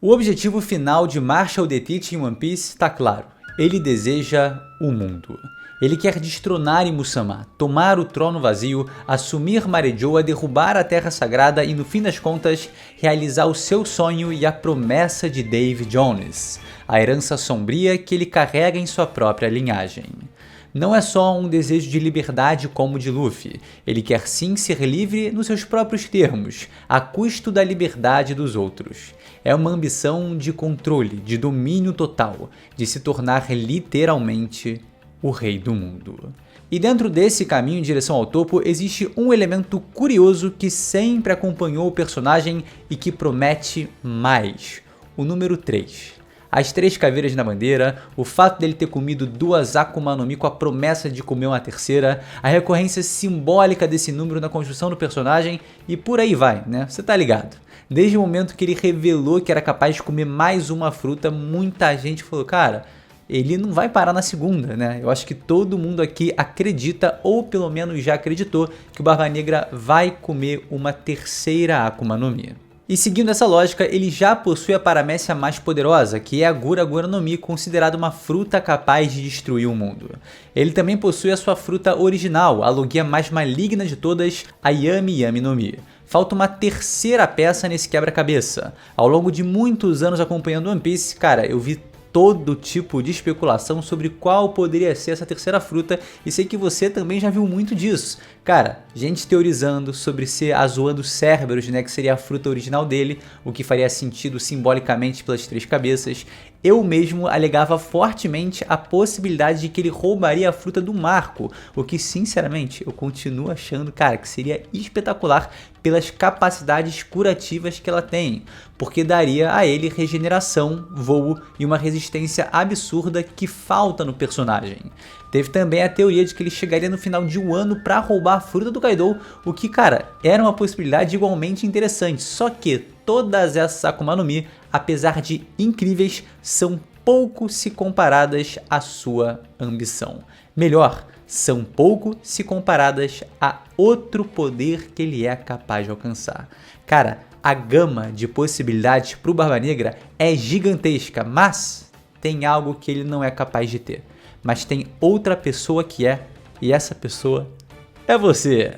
O objetivo final de Marshall the Teach em One Piece está claro. Ele deseja o mundo. Ele quer destronar Imu-sama, tomar o trono vazio, assumir Marejoa, derrubar a Terra Sagrada e, no fim das contas, realizar o seu sonho e a promessa de Dave Jones, a herança sombria que ele carrega em sua própria linhagem. Não é só um desejo de liberdade como o de Luffy, ele quer sim ser livre nos seus próprios termos, a custo da liberdade dos outros. É uma ambição de controle, de domínio total, de se tornar literalmente o rei do mundo. E dentro desse caminho em direção ao topo existe um elemento curioso que sempre acompanhou o personagem e que promete mais: o número 3. As 3 caveiras na bandeira, o fato dele ter comido 2 Akuma no Mi com a promessa de comer uma terceira, a recorrência simbólica desse número na construção do personagem e por aí vai, né? Você tá ligado. Desde o momento que ele revelou que era capaz de comer mais uma fruta, muita gente falou, cara, ele não vai parar na segunda, né? Eu acho que todo mundo aqui acredita, ou pelo menos já acreditou, que o Barba Negra vai comer uma terceira Akuma no Mi. E seguindo essa lógica, ele já possui a paramécia mais poderosa, que é a Gura Gura no Mi, considerada uma fruta capaz de destruir o mundo. Ele também possui a sua fruta original, a Logia mais maligna de todas, a Yami Yami no Mi. Falta uma terceira peça nesse quebra-cabeça. Ao longo de muitos anos acompanhando One Piece, cara, eu vi todo tipo de especulação sobre qual poderia ser essa terceira fruta e sei que você também já viu muito disso. Cara, gente teorizando sobre ser a Zoan do Cerberus, né, que seria a fruta original dele, o que faria sentido simbolicamente pelas 3 cabeças. Eu mesmo alegava fortemente a possibilidade de que ele roubaria a fruta do Marco, o que sinceramente eu continuo achando, cara, que seria espetacular pelas capacidades curativas que ela tem, porque daria a ele regeneração, voo e uma resistência absurda que falta no personagem. Teve também a teoria de que ele chegaria no final de um ano para roubar a fruta do Kaido, o que, cara, era uma possibilidade igualmente interessante, só que todas essas Akuma no Mi, apesar de incríveis, são pouco se comparadas à sua ambição. Melhor, são pouco se comparadas a outro poder que ele é capaz de alcançar. Cara, a gama de possibilidades para o Barba Negra é gigantesca, mas tem algo que ele não é capaz de ter. Mas tem outra pessoa que é, e essa pessoa é você.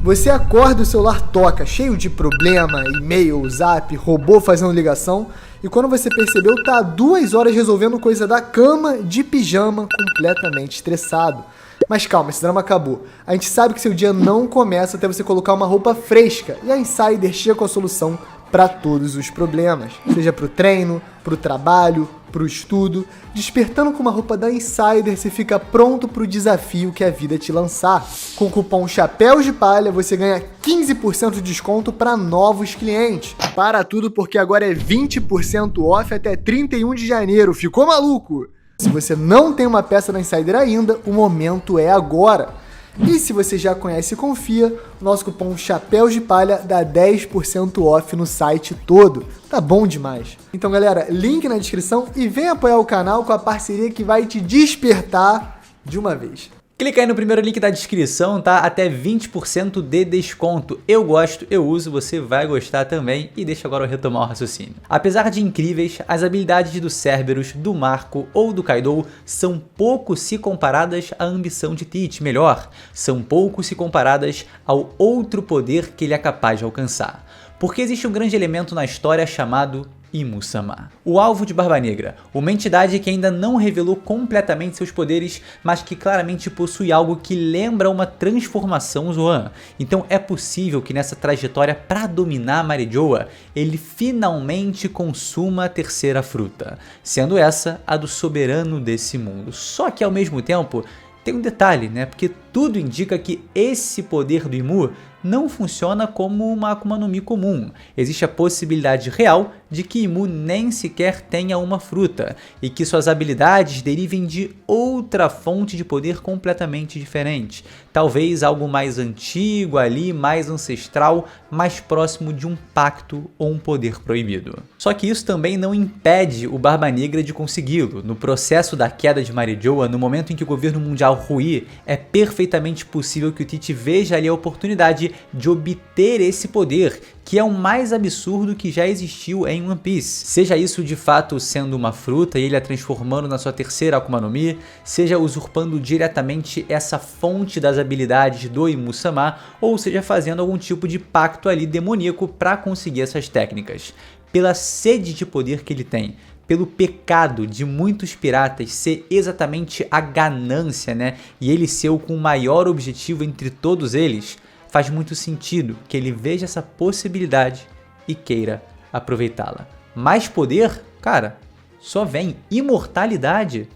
Você acorda e o celular toca, cheio de problema, e-mail, zap, robô fazendo ligação, e quando você percebeu, tá há 2 horas resolvendo coisa da cama, de pijama, completamente estressado. Mas calma, esse drama acabou. A gente sabe que seu dia não começa até você colocar uma roupa fresca, e a Insider chega com a solução para todos os problemas. Seja pro treino, pro trabalho, pro estudo, despertando com uma roupa da Insider, você fica pronto pro desafio que a vida te lançar. Com o cupom Chapéus de Palha, você ganha 15% de desconto para novos clientes. Para tudo porque agora é 20% off até 31 de janeiro. Ficou maluco? Se você não tem uma peça da Insider ainda, o momento é agora. E se você já conhece e confia, o nosso cupom Chapéus de Palha dá 10% off no site todo. Tá bom demais. Então, galera, link na descrição e vem apoiar o canal com a parceria que vai te despertar de uma vez. Clica aí no primeiro link da descrição, tá? Até 20% de desconto. Eu gosto, eu uso, você vai gostar também. E deixa agora eu retomar o raciocínio. Apesar de incríveis, as habilidades do Cerberus, do Marco ou do Kaido são pouco se comparadas à ambição de Teach. Melhor, são pouco se comparadas ao outro poder que ele é capaz de alcançar. Porque existe um grande elemento na história chamado Imu-sama, o alvo de Barba Negra, uma entidade que ainda não revelou completamente seus poderes, mas que claramente possui algo que lembra uma transformação Zoan. Então é possível que nessa trajetória para dominar Marejoa, ele finalmente consuma a terceira fruta, sendo essa a do soberano desse mundo. Só que ao mesmo tempo tem um detalhe, né? Porque tudo indica que esse poder do Imu não funciona como uma Akuma no Mi comum. Existe a possibilidade real de que Imu nem sequer tenha uma fruta e que suas habilidades derivem de outra fonte de poder completamente diferente. Talvez algo mais antigo ali, mais ancestral, mais próximo de um pacto ou um poder proibido. Só que isso também não impede o Barba Negra de consegui-lo. No processo da queda de Marejoa, no momento em que o governo mundial ruir, é perfeitamente perfeitamente possível que o Teach veja ali a oportunidade de obter esse poder, que é o mais absurdo que já existiu em One Piece. Seja isso de fato sendo uma fruta e ele a transformando na sua terceira Akuma no Mi, seja usurpando diretamente essa fonte das habilidades do Imu-sama, ou seja fazendo algum tipo de pacto ali demoníaco para conseguir essas técnicas. Pela sede de poder que ele tem, pelo pecado de muitos piratas ser exatamente a ganância, né? E ele ser o com maior objetivo entre todos eles, faz muito sentido que ele veja essa possibilidade e queira aproveitá-la. Mais poder? Cara, só vem imortalidade.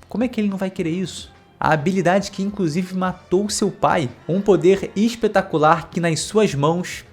Como é que ele não vai querer isso? A habilidade que inclusive matou seu pai. Um poder espetacular que nas suas mãos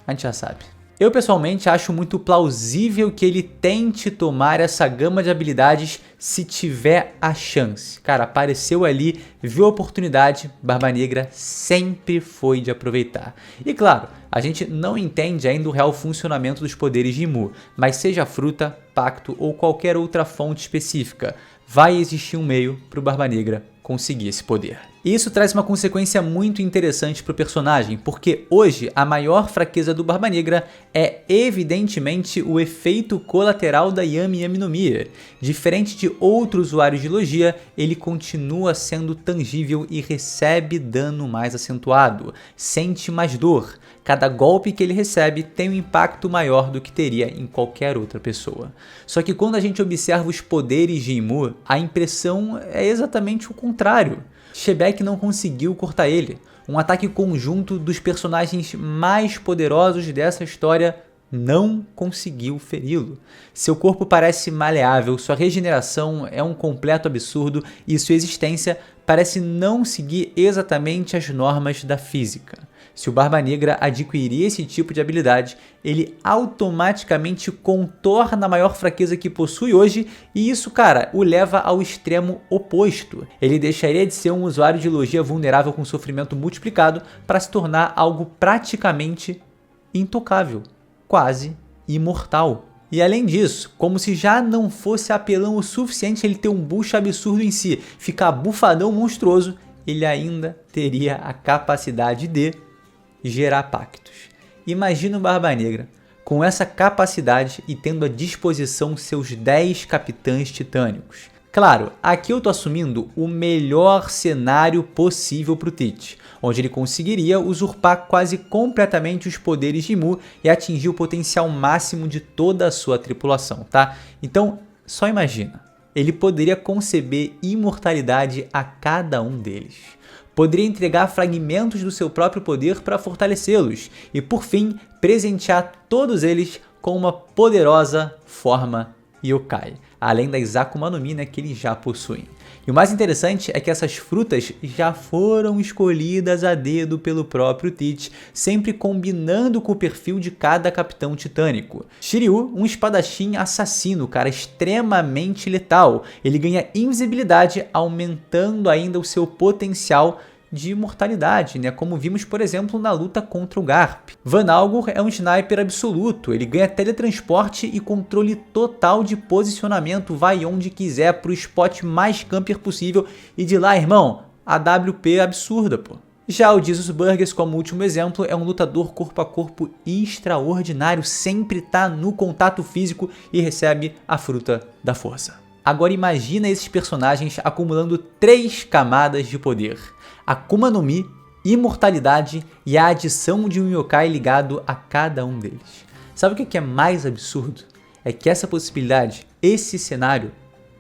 a gente já sabe. Eu pessoalmente acho muito plausível que ele tente tomar essa gama de habilidades se tiver a chance. Cara, apareceu ali, viu a oportunidade, Barba Negra sempre foi de aproveitar. E claro, a gente não entende ainda o real funcionamento dos poderes de Imu, mas seja fruta, pacto ou qualquer outra fonte específica, vai existir um meio para o Barba Negra conseguir esse poder. E isso traz uma consequência muito interessante para o personagem, porque hoje a maior fraqueza do Barba Negra é evidentemente o efeito colateral da Yami Yami no Mi. Diferente de outros usuários de Logia, ele continua sendo tangível e recebe dano mais acentuado, sente mais dor. Cada golpe que ele recebe tem um impacto maior do que teria em qualquer outra pessoa. Só que quando a gente observa os poderes de Imu, a impressão é exatamente o contrário. Shebeck não conseguiu cortar ele. Um ataque conjunto dos personagens mais poderosos dessa história não conseguiu feri-lo. Seu corpo parece maleável, sua regeneração é um completo absurdo e sua existência parece não seguir exatamente as normas da física. Se o Barba Negra adquirir esse tipo de habilidade, ele automaticamente contorna a maior fraqueza que possui hoje e isso, cara, o leva ao extremo oposto. Ele deixaria de ser um usuário de Logia vulnerável com sofrimento multiplicado para se tornar algo praticamente intocável, quase imortal. E além disso, como se já não fosse apelão o suficiente ele ter um bucho absurdo em si, ficar bufadão monstruoso, ele ainda teria a capacidade de gerar pactos. Imagina o Barba Negra com essa capacidade e tendo à disposição seus 10 capitães titânicos. Claro, aqui eu tô assumindo o melhor cenário possível para o Teach, onde ele conseguiria usurpar quase completamente os poderes de Imu e atingir o potencial máximo de toda a sua tripulação, tá? Então, só imagina, ele poderia conceber imortalidade a cada um deles. Poderia entregar fragmentos do seu próprio poder para fortalecê-los e, por fim, presentear todos eles com uma poderosa forma Yokai, além das Akuma no Mi, né, que eles já possuem. E o mais interessante é que essas frutas já foram escolhidas a dedo pelo próprio Teach, sempre combinando com o perfil de cada capitão titânico. Shiryu, um espadachim assassino, cara, extremamente letal. Ele ganha invisibilidade, aumentando ainda o seu potencial de imortalidade, né? Como vimos, por exemplo, na luta contra o Garp. Van Algor é um sniper absoluto, ele ganha teletransporte e controle total de posicionamento, vai onde quiser para o spot mais camper possível e de lá, irmão, a WP absurda, pô. Já o Jesus Burgers, como último exemplo, é um lutador corpo a corpo extraordinário, sempre tá no contato físico e recebe a fruta da força. Agora imagina esses personagens acumulando 3 camadas de poder: Akuma no Mi, imortalidade e a adição de um yokai ligado a cada um deles. Sabe o que é mais absurdo? É que essa possibilidade, esse cenário,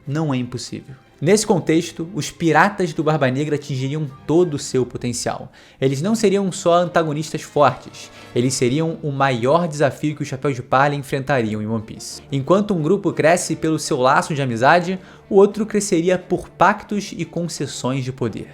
não é impossível. Nesse contexto, os piratas do Barba Negra atingiriam todo o seu potencial. Eles não seriam só antagonistas fortes, eles seriam o maior desafio que o Chapéu de Palha enfrentariam em One Piece. Enquanto um grupo cresce pelo seu laço de amizade, o outro cresceria por pactos e concessões de poder.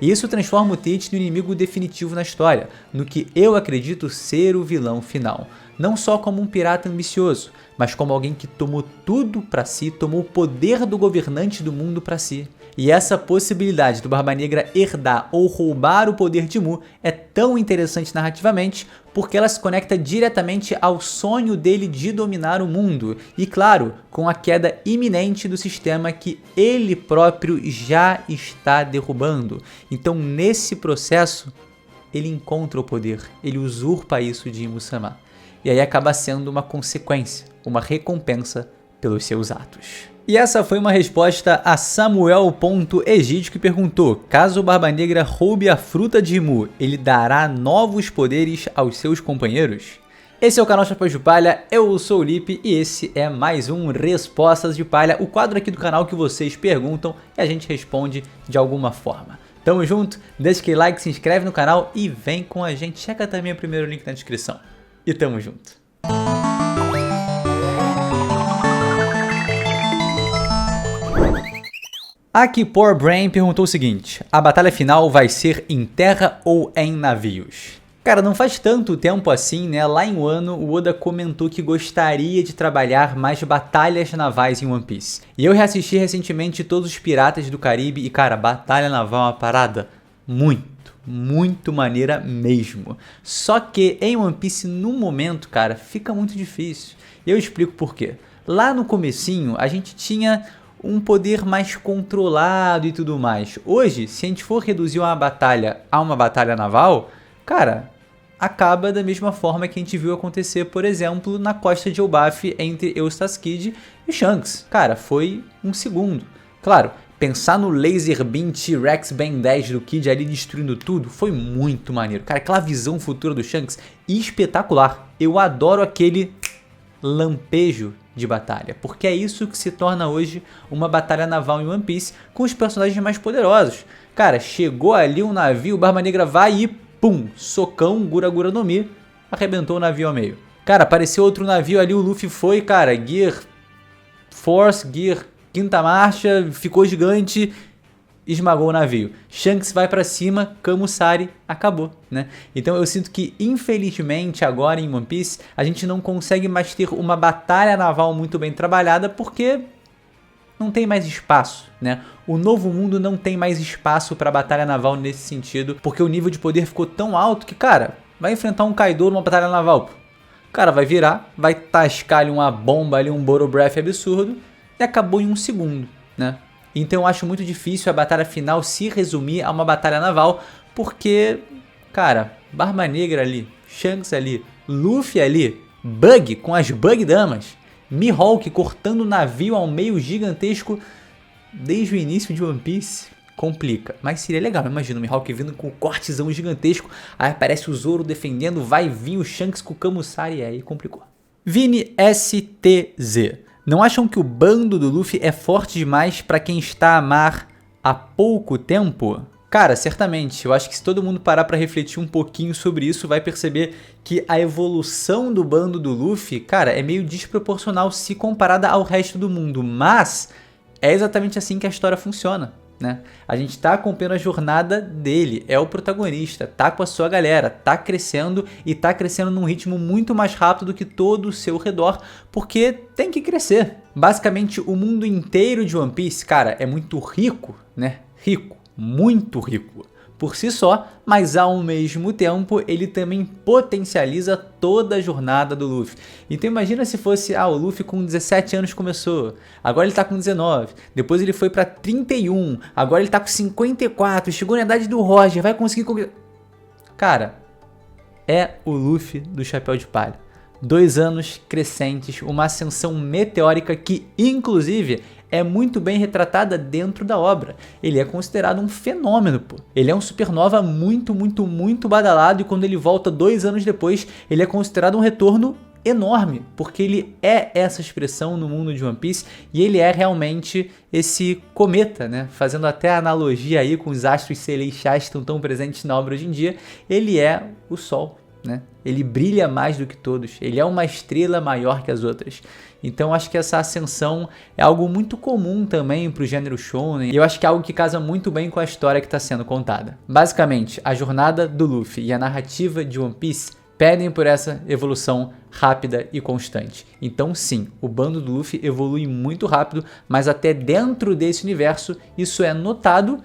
E isso transforma o Teach no inimigo definitivo na história, no que eu acredito ser o vilão final. não só como um pirata ambicioso, mas como alguém que tomou tudo para si, tomou o poder do governante do mundo para si. E essa possibilidade do Barba Negra herdar ou roubar o poder de Mu é tão interessante narrativamente porque ela se conecta diretamente ao sonho dele de dominar o mundo e, claro, com a queda iminente do sistema que ele próprio já está derrubando. Então, nesse processo, ele encontra o poder, ele usurpa isso de Mu-sama. E aí acaba sendo uma consequência, uma recompensa pelos seus atos. E essa foi uma resposta a Samuel.egídio, que perguntou: caso o Barba Negra roube a fruta de Mu, ele dará novos poderes aos seus companheiros? Esse é o canal Chapéu de Palha, eu sou o Lipe e esse é mais um Respostas de Palha, o quadro aqui do canal que vocês perguntam e a gente responde de alguma forma. Tamo junto, deixa aquele like, se inscreve no canal e vem com a gente. Checa também o primeiro link na descrição. E tamo junto. Aqui Poor Brain perguntou o seguinte: a batalha final vai ser em terra ou em navios? Cara, não faz tanto tempo assim, né? Lá em Wano, o Oda comentou que gostaria de trabalhar mais batalhas navais em One Piece. E eu reassisti recentemente Todos os Piratas do Caribe e, cara, batalha naval é uma parada muito maneira mesmo. Só que em One Piece, no momento, cara, fica muito difícil. E eu explico por quê. Lá no comecinho, a gente tinha um poder mais controlado e tudo mais. Hoje, se a gente for reduzir uma batalha a uma batalha naval, cara, acaba da mesma forma que a gente viu acontecer, por exemplo, na costa de Elbaf entre Eustace Kid e Shanks. Cara, foi um segundo. Claro, pensar no Laser Beam T-Rex Ben 10 do Kid ali destruindo tudo foi muito maneiro. Cara, aquela visão futura do Shanks, espetacular. Eu adoro aquele lampejo de batalha, porque é isso que se torna hoje uma batalha naval em One Piece com os personagens mais poderosos. Cara, chegou ali um navio, o Barba Negra vai e pum, socão, Gura Gura no Mi, arrebentou o navio ao meio. Cara, apareceu outro navio ali, o Luffy foi, cara, Gear Force, Gear quinta marcha, ficou gigante, esmagou o navio. Shanks vai pra cima, Kamusari, acabou, né? Então eu sinto que, infelizmente, agora em One Piece, a gente não consegue mais ter uma batalha naval muito bem trabalhada, porque não tem mais espaço, né? O Novo Mundo não tem mais espaço pra batalha naval nesse sentido, porque o nível de poder ficou tão alto que, cara, vai enfrentar um Kaido numa batalha naval. O cara vai virar, vai tascar ali uma bomba ali, um Boro Breath absurdo, e acabou em um segundo, né? Então eu acho muito difícil a batalha final se resumir a uma batalha naval, porque, cara, Barba Negra ali, Shanks ali, Luffy ali, Bug com as Bug Damas, Mihawk cortando o navio ao meio gigantesco desde o início de One Piece, complica. Mas seria legal, imagina o Mihawk vindo com o cortezão gigantesco, aí aparece o Zoro defendendo, vai vir o Shanks com o Kamusari, e aí complicou. Vini STZ: não acham que o bando do Luffy é forte demais pra quem está a mar há pouco tempo? Cara, certamente. Eu acho que se todo mundo parar pra refletir um pouquinho sobre isso, vai perceber que a evolução do bando do Luffy, cara, é meio desproporcional se comparada ao resto do mundo. Mas é exatamente assim que a história funciona, né? A gente tá acompanhando a jornada dele, é o protagonista, tá com a sua galera, tá crescendo e tá crescendo num ritmo muito mais rápido do que todo o seu redor, porque tem que crescer. Basicamente, o mundo inteiro de One Piece, cara, é muito rico, né? Rico, muito rico por si só, mas ao mesmo tempo ele também potencializa toda a jornada do Luffy. Então imagina se fosse, o Luffy com 17 anos começou, agora ele tá com 19, depois ele foi pra 31, agora ele tá com 54, chegou na idade do Roger, vai conseguir... Cara, é o Luffy do Chapéu de Palha. 2 anos crescentes, uma ascensão meteórica que, inclusive, é muito bem retratada dentro da obra. Ele é considerado um fenômeno, pô. Ele é um supernova muito badalado, e quando ele volta 2 anos depois, ele é considerado um retorno enorme, porque ele é essa expressão no mundo de One Piece, e ele é realmente esse cometa, né? Fazendo até a analogia aí com os astros celestiais que estão tão presentes na obra hoje em dia, ele é o Sol, né? Ele brilha mais do que todos, ele é uma estrela maior que as outras. Então acho que essa ascensão é algo muito comum também para o gênero shonen, e eu acho que é algo que casa muito bem com a história que está sendo contada. Basicamente, a jornada do Luffy e a narrativa de One Piece pedem por essa evolução rápida e constante. Então sim, o bando do Luffy evolui muito rápido, mas até dentro desse universo isso é notado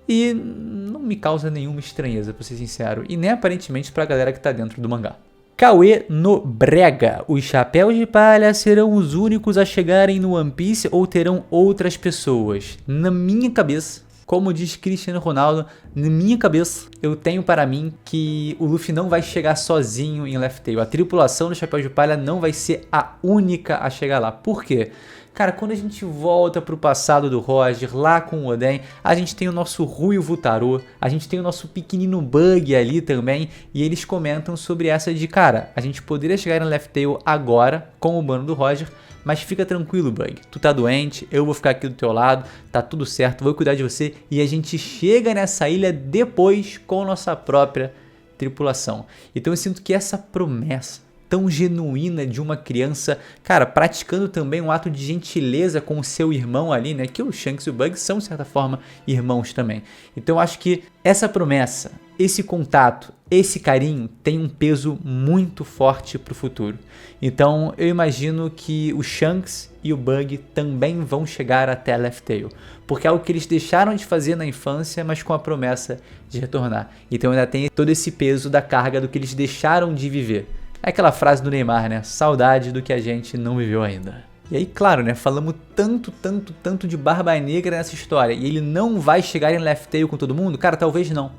e não me causa nenhuma estranheza, pra ser sincero, e nem aparentemente pra galera que tá dentro do mangá. Cauê no Brega. Os chapéus de palha serão os únicos a chegarem no One Piece ou terão outras pessoas? Na minha cabeça, como diz Cristiano Ronaldo, na minha cabeça, eu tenho para mim que o Luffy não vai chegar sozinho em Laugh Tale. A tripulação do Chapéu de Palha não vai ser a única a chegar lá. Por quê? Cara, quando a gente volta pro passado do Roger, lá com o Oden, a gente tem o nosso Ruivo Tarô, a gente tem o nosso pequenino Bug ali também, e eles comentam sobre essa de, cara, a gente poderia chegar em Laugh Tale agora, com o bando do Roger, mas fica tranquilo, Bug, tu tá doente, eu vou ficar aqui do teu lado, tá tudo certo, vou cuidar de você, e a gente chega nessa ilha depois com nossa própria tripulação. Então eu sinto que essa promessa tão genuína de uma criança, cara, praticando também um ato de gentileza com o seu irmão ali, né, que o Shanks e o Bug são, de certa forma, irmãos também. Então eu acho que essa promessa, esse contato, esse carinho tem um peso muito forte pro futuro. Então eu imagino que o Shanks e o Bug também vão chegar até Laugh Tale, porque é algo que eles deixaram de fazer na infância, mas com a promessa de retornar. Então ainda tem todo esse peso da carga do que eles deixaram de viver. É aquela frase do Neymar, né? Saudade do que a gente não viveu ainda. E aí, claro, né? Falamos tanto de Barba Negra nessa história. E ele não vai chegar em Laugh Tale com todo mundo? Cara, talvez não.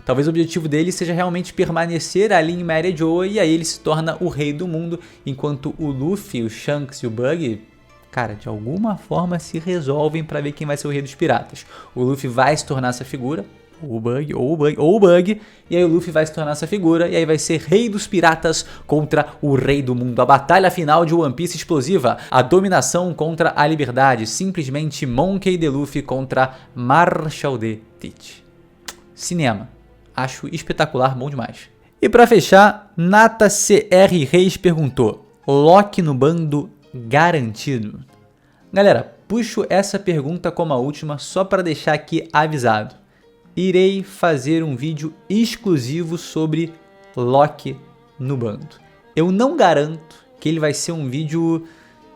Talvez o objetivo dele seja realmente permanecer ali em Mariojoa e aí ele se torna o rei do mundo, enquanto o Luffy, o Shanks e o Bug, cara, de alguma forma se resolvem para ver quem vai ser o rei dos piratas. O Luffy vai se tornar essa figura, ou o Bug, e aí o Luffy vai se tornar essa figura, e aí vai ser rei dos piratas contra o rei do mundo. A batalha final de One Piece explosiva, a dominação contra a liberdade, simplesmente Monkey D. Luffy contra Marshall D. Teach. Cinema. Acho espetacular, bom demais. E pra fechar, Nata CR Reis perguntou: Loki no bando garantido? Galera, puxo essa pergunta como a última só para deixar aqui avisado. Irei fazer um vídeo exclusivo sobre Loki no bando. Eu não garanto que ele vai ser um vídeo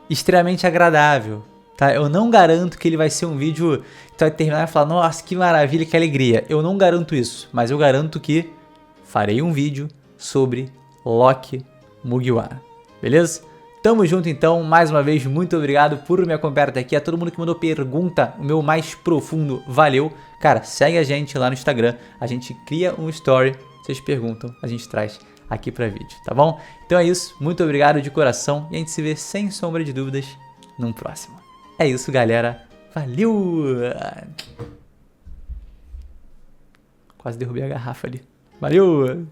extremamente agradável, tá? Eu não garanto que ele vai ser um vídeo que tu vai terminar e falar, nossa, que maravilha, que alegria. Eu não garanto isso, mas eu garanto que farei um vídeo sobre Loki Mugiwara, beleza? Tamo junto então, mais uma vez, muito obrigado por me acompanhar até aqui. A todo mundo que mandou pergunta, o meu mais profundo, valeu. Cara, segue a gente lá no Instagram, a gente cria um story, vocês perguntam, a gente traz aqui pra vídeo, tá bom? Então é isso, muito obrigado de coração e a gente se vê sem sombra de dúvidas num próximo. É isso, galera, valeu! Quase derrubei a garrafa ali. Valeu!